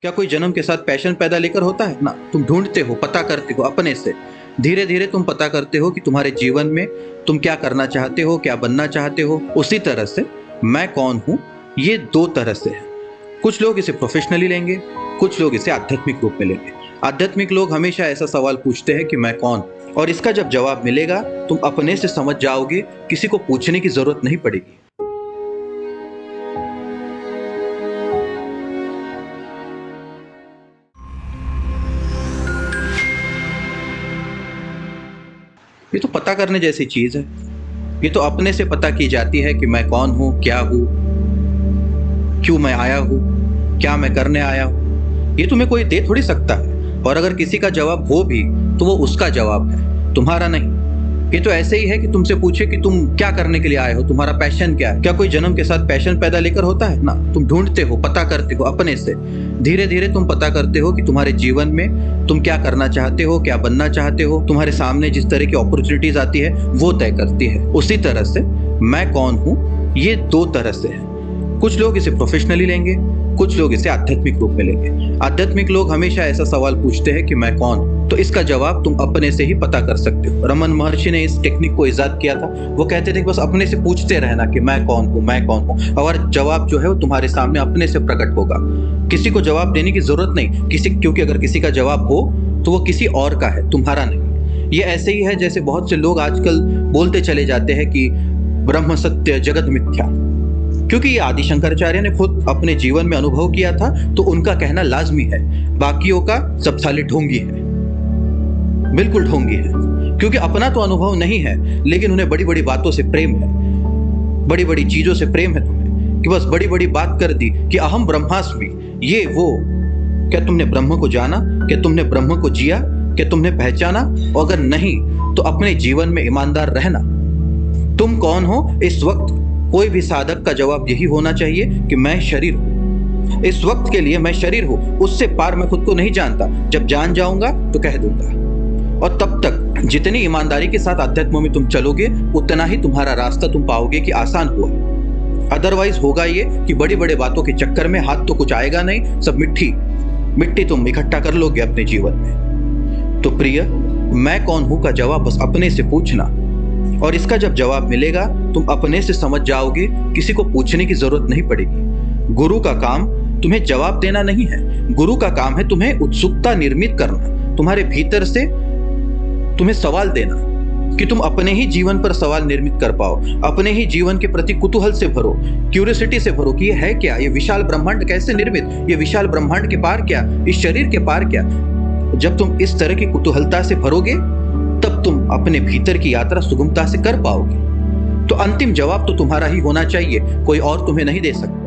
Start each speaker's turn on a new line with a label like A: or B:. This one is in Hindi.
A: क्या कोई जन्म के साथ पैशन पैदा लेकर होता है ना? तुम ढूंढते हो, पता करते हो अपने से। धीरे धीरे तुम पता करते हो कि तुम्हारे जीवन में तुम क्या करना चाहते हो, क्या बनना चाहते हो। उसी तरह से मैं कौन हूँ, ये दो तरह से है। कुछ लोग इसे प्रोफेशनली लेंगे, कुछ लोग इसे आध्यात्मिक रूप में लेंगे। आध्यात्मिक लोग हमेशा ऐसा सवाल पूछते हैं कि मैं कौन, और इसका जब जवाब मिलेगा तुम अपने से समझ जाओगे, किसी को पूछने की जरूरत नहीं पड़ेगी। ये तो पता करने जैसी चीज है। ये तो अपने से पता की जाती है कि मैं कौन हूँ, क्या हूँ, क्यों मैं आया हूँ, क्या मैं करने आया हूँ। ये तुम्हें कोई दे थोड़ी सकता है, और अगर किसी का जवाब हो भी तो वो उसका जवाब है, तुम्हारा नहीं। ये तो ऐसे ही है कि तुमसे पूछे कि तुम क्या करने के लिए आए हो, तुम्हारा पैशन क्या है। क्या कोई जन्म के साथ पैशन पैदा लेकर होता है ना? तुम ढूंढते हो, पता करते हो अपने से। धीरे धीरे तुम पता करते हो कि तुम्हारे जीवन में तुम क्या करना चाहते हो, क्या बनना चाहते हो। तुम्हारे सामने जिस तरह की अपॉर्चुनिटीज आती है वो तय करती है। उसी तरह से मैं कौन हूँ, ये दो तरह से है। कुछ लोग इसे प्रोफेशनली लेंगे, कुछ लोग इसे आध्यात्मिक रूप में लेंगे। आध्यात्मिक लोग हमेशा ऐसा सवाल पूछते हैं कि मैं कौन, तो इसका जवाब तुम अपने से ही पता कर सकते हो। रमन महर्षि ने इस टेक्निक को इजाद किया था। वो कहते थे कि बस अपने से पूछते रहना कि मैं कौन हूँ, मैं कौन हूँ, और जवाब जो है वो तुम्हारे सामने अपने से प्रकट होगा। किसी को जवाब देने की जरूरत नहीं, क्योंकि अगर किसी का जवाब हो तो वो किसी और का है, तुम्हारा नहीं। ये ऐसे ही है जैसे बहुत से लोग आजकल बोलते चले जाते हैं कि ब्रह्म सत्य जगत मिथ्या, क्योंकि ये आदि शंकराचार्य ने खुद अपने जीवन में अनुभव किया था, तो उनका कहना लाजमी है। बाकियों का सब साले ढोंगी है, बिल्कुल ढोंगी है, क्योंकि अपना तो अनुभव नहीं है, लेकिन उन्हें बड़ी बड़ी बातों से प्रेम है, बड़ी बड़ी चीजों से प्रेम है तुम्हें, कि बस बड़ी बड़ी बात कर दी कि अहम ब्रह्मास्मि, ये वो। क्या तुमने ब्रह्म को जाना? क्या तुमने ब्रह्म को जिया? क्या तुमने पहचाना? और अगर नहीं तो अपने जीवन में ईमानदार रहना। तुम कौन हो इस वक्त? कोई भी साधक का जवाब यही होना चाहिए कि मैं शरीर हूं। इस वक्त के लिए मैं शरीर हूं, उससे पार मैं खुद को नहीं जानता। जब जान जाऊंगा तो कह दूंगा। और तब तक जितनी ईमानदारी के साथ अध्यात्म में तुम चलोगे, उतना ही तुम्हारा रास्ता तुम पाओगे कि आसान हुआ। अदरवाइज होगा ये कि बड़ी बड़ी बातों के चक्कर में हाथ तो कुछ आएगा नहीं, सब मिट्टी तुम इकट्ठा कर लोगे अपने जीवन में। तो प्रिय, मैं कौन हूं का जवाब बस अपने से पूछना, और इसका जब जवाब मिलेगा तुम अपने से समझ जाओगे, किसी को पूछने की जरूरत नहीं पड़ेगी। गुरु का काम तुम्हें जवाब देना नहीं है, गुरु का काम है तुम्हें उत्सुकता निर्मित करना, तुम्हारे भीतर से तुम्हें सवाल देना, कि तुम अपने ही जीवन पर सवाल निर्मित कर पाओ, अपने ही जीवन के प्रति कुतूहल से भरो, क्यूरियोसिटी से भरो कि ये है क्या, ये विशाल ब्रह्मांड कैसे निर्मित, ये विशाल ब्रह्मांड के पार क्या, इस शरीर के पार क्या। जब तुम इस तरह की कुतूहलता से भरोगे, तब तुम अपने भीतर की यात्रा सुगमता से कर पाओगे। तो अंतिम जवाब तो तुम्हारा ही होना चाहिए, कोई और तुम्हें नहीं दे सकता।